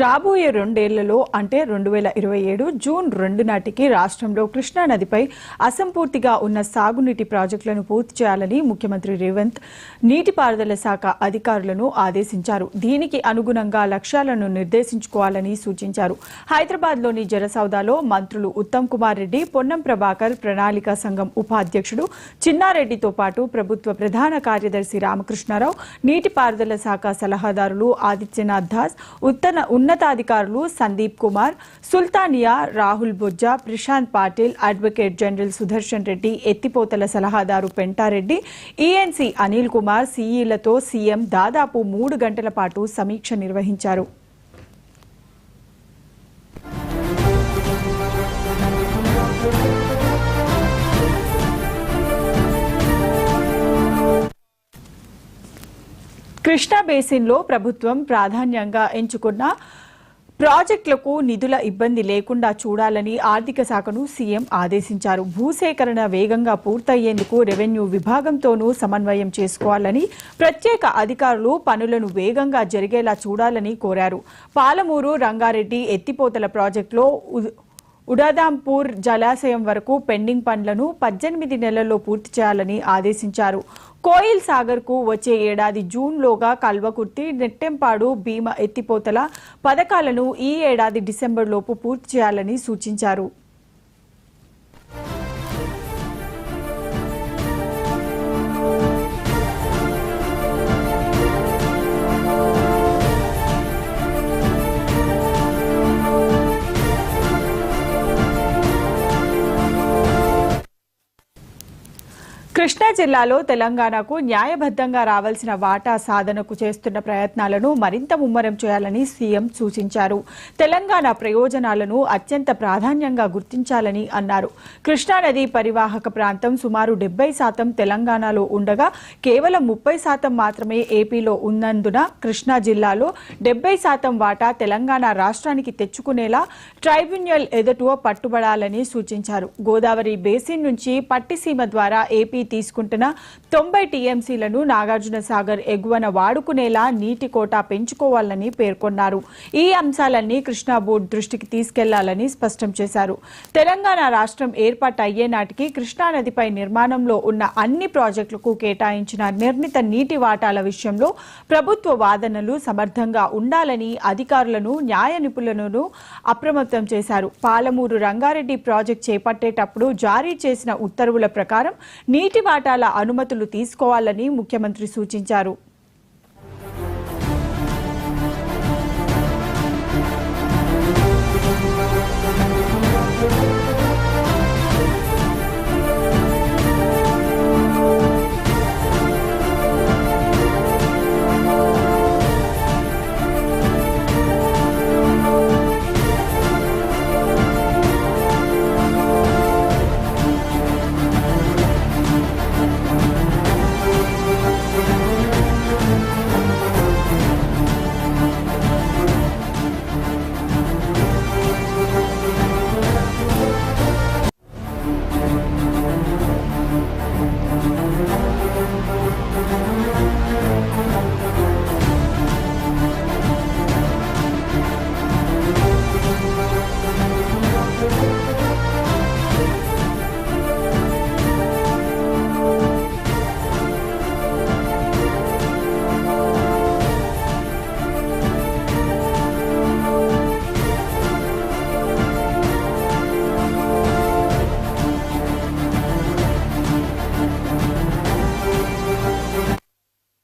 రాబోయే రెండేళ్లలో అంటే 2027 జూన్ 2 నాటికి రాష్ట్రంలో కృష్ణా నదిపై అసంపూర్తిగా ఉన్న సాగునీటి ప్రాజెక్టులను పూర్తి చేయాలని ముఖ్యమంత్రి రేవంత్ నీటిపారుదల శాఖ అధికారులను ఆదేశించారు. దీనికి అనుగుణంగా లక్ష్యాలను నిర్దేశించుకోవాలని సూచించారు. హైదరాబాద్లోని జలసౌదాలో మంత్రులు ఉత్తమ్ కుమార్ రెడ్డి, పొన్నం ప్రభాకర్, ప్రణాళికా సంఘం ఉపాధ్యక్షుడు చిన్నారెడ్డితో పాటు ప్రభుత్వ ప్రధాన కార్యదర్శి రామకృష్ణారావు, నీటిపారుదల శాఖ సలహాదారులు ఆదిత్యనాథ్ దాస్, ఉన్నతాధికారులు సందీప్ కుమార్, సుల్తానియా, రాహుల్ బొజ్జా, ప్రశాంత్ పాటిల్, అడ్వకేట్ జనరల్ సుదర్శన్ రెడ్డి, ఎత్తిపోతల సలహాదారు పెంటారెడ్డి, ఈఎన్సీ అనిల్ కుమార్, సీఈలతో సీఎం దాదాపు 3 గంటల పాటు సమీక్ష నిర్వహించారు. కృష్ణా బేసిన్లో ప్రభుత్వం ప్రాధాన్యంగా ఎంచుకున్న ప్రాజెక్టులకు నిధుల ఇబ్బంది లేకుండా చూడాలని ఆర్థిక శాఖను సీఎం ఆదేశించారు. భూసేకరణ వేగంగా పూర్తయ్యేందుకు రెవెన్యూ విభాగంతోనూ సమన్వయం చేసుకోవాలని, ప్రత్యేక అధికారులు పనులను వేగంగా జరిగేలా చూడాలని కోరారు. పాలమూరు, రంగారెడ్డి ఎత్తిపోతల ప్రాజెక్టులో ఉడాదాంపూర్ జలాశయం వరకు పెండింగ్ పనులను 18 నెలల్లో పూర్తి చేయాలని ఆదేశించారు. కోయిల్ సాగర్కు వచ్చే ఏడాది జూన్లోగా కల్వకుర్తి, నెట్టెంపాడు, భీమ ఎత్తిపోతల పథకాలను ఈ ఏడాది డిసెంబర్లోపు పూర్తి చేయాలని సూచించారు. కృష్ణా జిల్లాలో తెలంగాణకు న్యాయబద్ధంగా రావాల్సిన వాటా సాధనకు చేస్తున్న ప్రయత్నాలను మరింత ముమ్మరం చేయాలని సీఎం సూచించారు. తెలంగాణ ప్రయోజనాలను అత్యంత ప్రాధాన్యంగా గుర్తించాలని అన్నారు. కృష్ణానది పరివాహక ప్రాంతం సుమారు 70% తెలంగాణలో ఉండగా కేవలం 30% మాత్రమే ఏపీలో ఉన్నందున కృష్ణా జిల్లాలో 70% వాటా తెలంగాణ రాష్ట్రానికి తెచ్చుకునేలా ట్రైబ్యునల్ ఎదుట పట్టుబడాలని సూచించారు. గోదావరి బేసిన్ నుంచి పట్టిసీమ ద్వారా ఏపీ తీసుకుంటున్న 90 టీఎంసీలను నాగార్జున సాగర్ ఎగువన వాడుకునేలా నీటి కోటా పెంచుకోవాలని పేర్కొన్నారు. ఈ అంశాలన్నీ కృష్ణా బోర్డు దృష్టికి తీసుకెళ్లాలని స్పష్టం చేశారు. తెలంగాణ రాష్ట్రం ఏర్పాటు అయ్యే నాటికి కృష్ణానదిపై నిర్మాణంలో ఉన్న అన్ని ప్రాజెక్టులకు కేటాయించిన నిర్ణీత నీటి వాటాల విషయంలో ప్రభుత్వ వాదనలు సమర్థంగా ఉండాలని అధికారులను, న్యాయ నిపుణులను అప్రమత్తం చేశారు. పాలమూరు రంగారెడ్డి ప్రాజెక్టు చేపట్టేటప్పుడు జారీ చేసిన ఉత్తర్వుల ప్రకారం నీటి వాటాల అనుమతులు తీసుకోవాలని ముఖ్యమంత్రి సూచించారు.